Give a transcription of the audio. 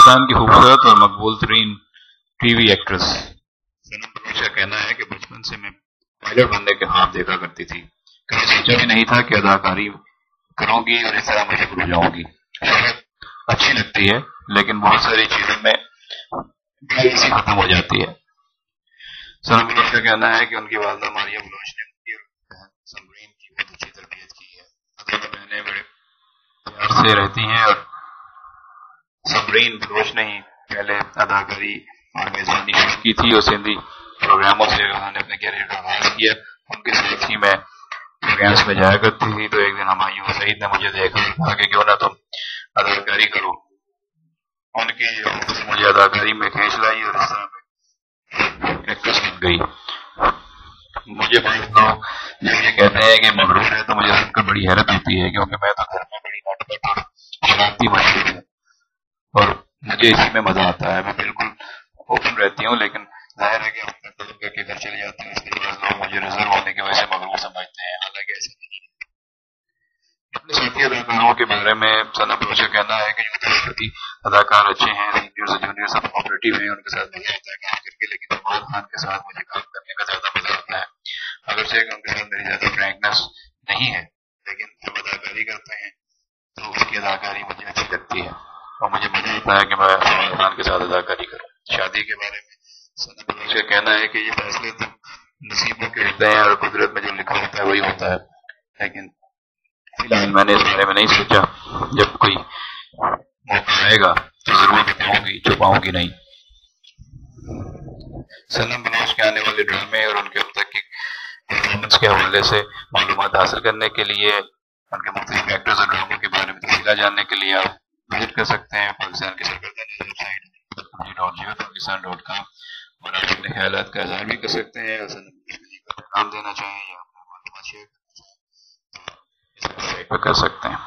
پاکستان کی خوبصورت اور مقبول ترین ٹی وی ایکٹریس سنم بلوچ کا کہنا ہے کہ بچپن سے میں پائلٹ بننے کے خواب دیکھا کرتی تھی. کبھی سوچا بھی نہیں تھا کہ اداکاری کروں گی اور اس طرح مشہور ہو جاؤں گی. شہرت اچھی لگتی ہے لیکن بہت ساری چیزوں میں سے ختم ہو جاتی ہے. سنم بلوچ کا کہنا ہے کہ ان کی والدہ ماریہ بلوچ نے ان کی بہن سمرین کی بہت اچھی تربیت کی ہے. دونوں بہنیں بڑے پیار سے رہتی ہیں اور سمرین بلوچ نے ہی پہلے اداکاری اور میزبانی شروع کی تھی اور سندھی پروگراموں سے انہوں نے اپنے کیریئر کا آغاز کیا. ان کے ساتھ ہی میں پروگرامس میں جایا کرتی تھی تو ایک دن ہمایوں سعید نے مجھے دیکھا اور کہا کہ کیوں نہ تم اداکاری کرو. ان کی آفس مجھے اداکاری میں کھینچ لائی اور اس طرح میں ایکٹریس بن گئی. مجھے بعض لوگ جب یہ کہتے ہیں کہ مغرور ہے تو مجھے سن کر بڑی حیرت ہوتی ہے کیونکہ میں تو گھر میں بڑی ناٹک اور شرارتی مشہور ہوں اور مجھے اسی میں مزہ آتا ہے. میں بالکل اوپن رہتی ہوں لیکن ظاہر ہے کہ ہم قدم کر کے گھر چلے جاتے ہیں اس لیے بعض لوگ مجھے ریزرو ہونے کی وجہ سے مغرور سمجھتے ہیں، حالانکہ ایسا نہیں ہے. اپنے ساتھی اداکاروں کے بارے میں سنم بلوچ کا کہنا ہے کہ جو ساتھی اداکار اچھے ہیں، سینئر سے جونیئر سب کوآپریٹو ہیں، ان کے ساتھ مزہ آتا ہے کام کر کے. لیکن عمران خان کے ساتھ مجھے کام کرنے کا زیادہ مزہ آتا ہے. اگرچہ ان کے ساتھ میری زیادہ فرینکنس نہیں ہے لیکن جب اداکاری کرتے ہیں تو اس کی اداکاری مجھے اچھی لگتی ہے اور مجھے مزہ آتا ہے کہ میں عمران خان کے ساتھ اداکاری کروں. شادی کے بارے میں سنم بلوچ کا کہنا ہے کہ یہ فیصلے تو نصیبوں کے ہوتے ہیں اور قدرت میں جو لکھا ہوتا ہے وہی ہوتا ہے، لیکن فی الحال میں نے اس بارے میں نہیں سوچا. جب کوئی موقع آئے گا تو ضرور بتاؤں گی، چھپاؤں گی نہیں. سنم بلوچ کے آنے والے ڈرامے اور ان کے اب تک کی پرفارمنس کے حوالے سے معلومات حاصل کرنے کے لیے، ان کے مختلف ایکٹرز اور ڈراموں کے بارے میں تفصیلات جاننے کے لیے آپ وزٹ کر سکتے ہیں پاکستان کی سرکردہ ویب سائٹ .com اور آپ اپنے خیالات کا اظہار بھی کر سکتے ہیں. اور سنم بلوچ کو پیغام دینا چاہیں یا اپنا معلومات شیئر کرنا چاہیں تو اس ویب سائٹ پہ کر سکتے ہیں.